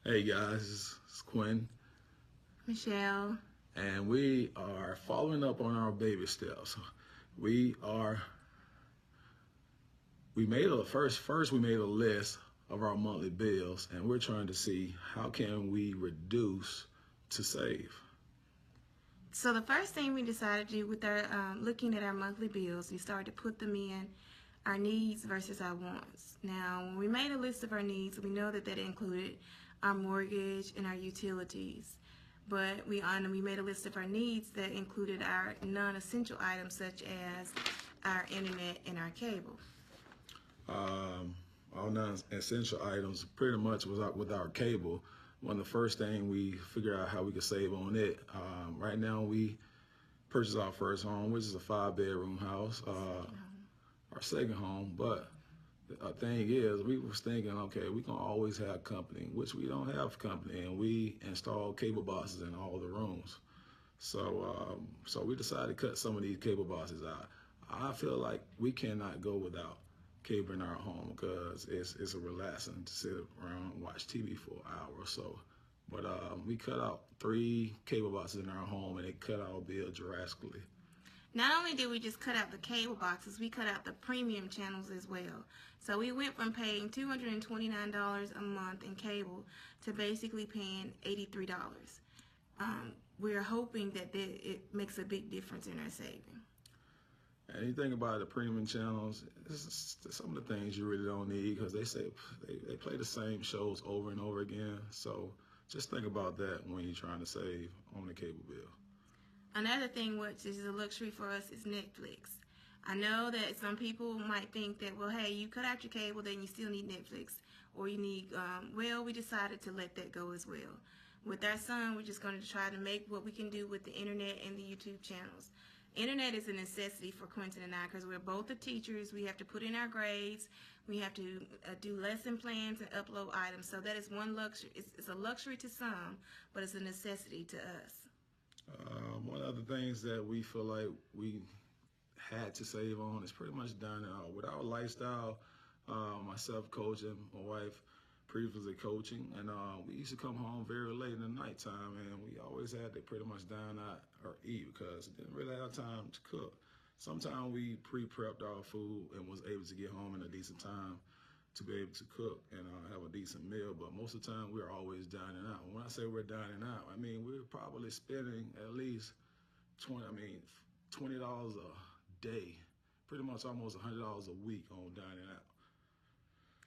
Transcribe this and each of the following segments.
Hey guys, it's Quinn, Michelle. and we are following up on our baby steps. We are we made a first we made a list of our monthly bills, and we're trying to see how can we reduce to save. So the first thing we decided to do with our looking at our monthly bills, we started to put them in our needs versus our wants. Now, when we made a list of our needs, we know that included our mortgage and our utilities. But we made a list of our needs that included our non-essential items such as our internet and our cable. Um, all non-essential items pretty much was out with our cable. One of the first thing we figured out how we could save on it. Right now we purchased our first home, which is a 5 bedroom house. Our second home, but the thing is, we was thinking, okay, we can always have company, which we don't have company, and we installed cable boxes in all the rooms. So we decided to cut some of these cable boxes out. I feel like we cannot go without cable in our home because it's a relaxing to sit around and watch TV for an hour or so. But we cut out 3 cable boxes in our home, and it cut our bill drastically. Not only did we just cut out the cable boxes, we cut out the premium channels as well. So we went from paying $229 a month in cable to basically paying $83. We're hoping that it makes a big difference in our saving. And you think about the premium channels, it's some of the things you really don't need because they play the same shows over and over again. So just think about that when you're trying to save on the cable bill. Another thing which is a luxury for us is Netflix. I know that some people might think that, well, hey, you cut out your cable, then you still need Netflix, or you need, well, we decided to let that go as well. With our son, we're just going to try to make what we can do with the internet and the YouTube channels. Internet is a necessity for Quentin and I because we're both the teachers. We have to put in our grades. We have to do lesson plans and upload items. So that is one luxury. It's a luxury to some, but it's a necessity to us. One of the things that we feel like we had to save on is pretty much dining out. With our lifestyle, myself coaching, my wife previously coaching, and we used to come home very late in the nighttime, and we always had to pretty much dine out or eat because we didn't really have time to cook. Sometimes we pre-prepped our food and was able to get home in a decent time to be able to cook and have a decent meal, but most of the time we're always dining out. When I say we're dining out, I mean we're probably spending at least 20. I mean $20 a day, pretty much almost $100 a week on dining out.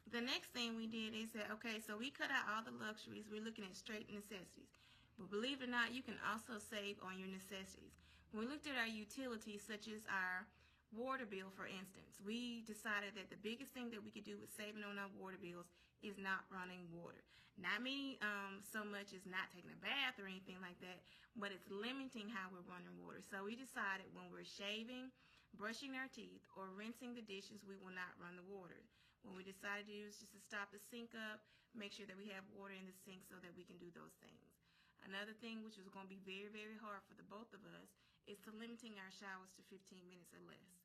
The next thing we did is that, okay, so we cut out all the luxuries. We're looking at straight necessities. But believe it or not, you can also save on your necessities. When we looked at our utilities, such as our water bill, for instance, we decided that the biggest thing that we could do with saving on our water bills is not running water. Not meaning so much as not taking a bath or anything like that, but it's limiting how we're running water. So we decided when we're shaving, brushing our teeth, or rinsing the dishes, we will not run the water. What we decided to do is just to stop the sink up, make sure that we have water in the sink so that we can do those things. Another thing which is going to be very, very hard for the both of us is to limiting our showers to 15 minutes or less.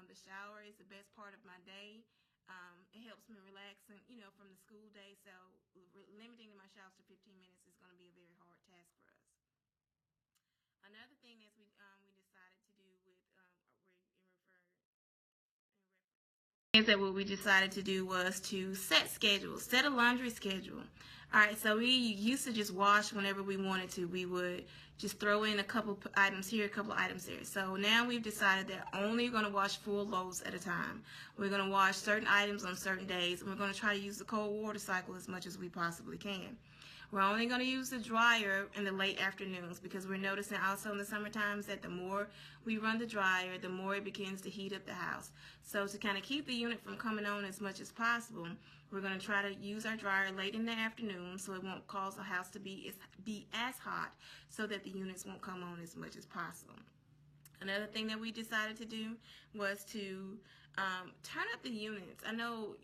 The shower is the best part of my day. It helps me relax, and from the school day. So limiting my showers to 15 minutes is going to be a very hard task for us. Another thing is we decided to do with is that what we decided to do was to set schedules, set a laundry schedule. All right, so we used to just wash whenever we wanted to. We would just throw in a couple items here, a couple items there. So now we've decided that only going to wash full loads at a time. We're going to wash certain items on certain days, and we're going to try to use the cold water cycle as much as we possibly can. We're only going to use the dryer in the late afternoons because we're noticing also in the summer times that the more we run the dryer, the more it begins to heat up the house. So to kind of keep the unit from coming on as much as possible, we're going to try to use our dryer late in the afternoon so it won't cause the house to be as hot so that the units won't come on as much as possible. Another thing that we decided to do was to turn up the units. I know,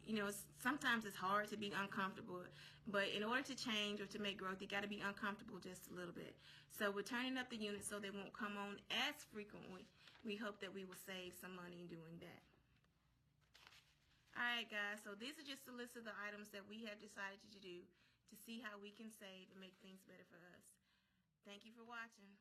sometimes it's hard to be uncomfortable, but in order to change or to make growth, you got to be uncomfortable just a little bit. So we're turning up the units so they won't come on as frequently. We hope that we will save some money in doing that. All right, guys, so these are just a list of the items that we have decided to do to see how we can save and make things better for us. Thank you for watching.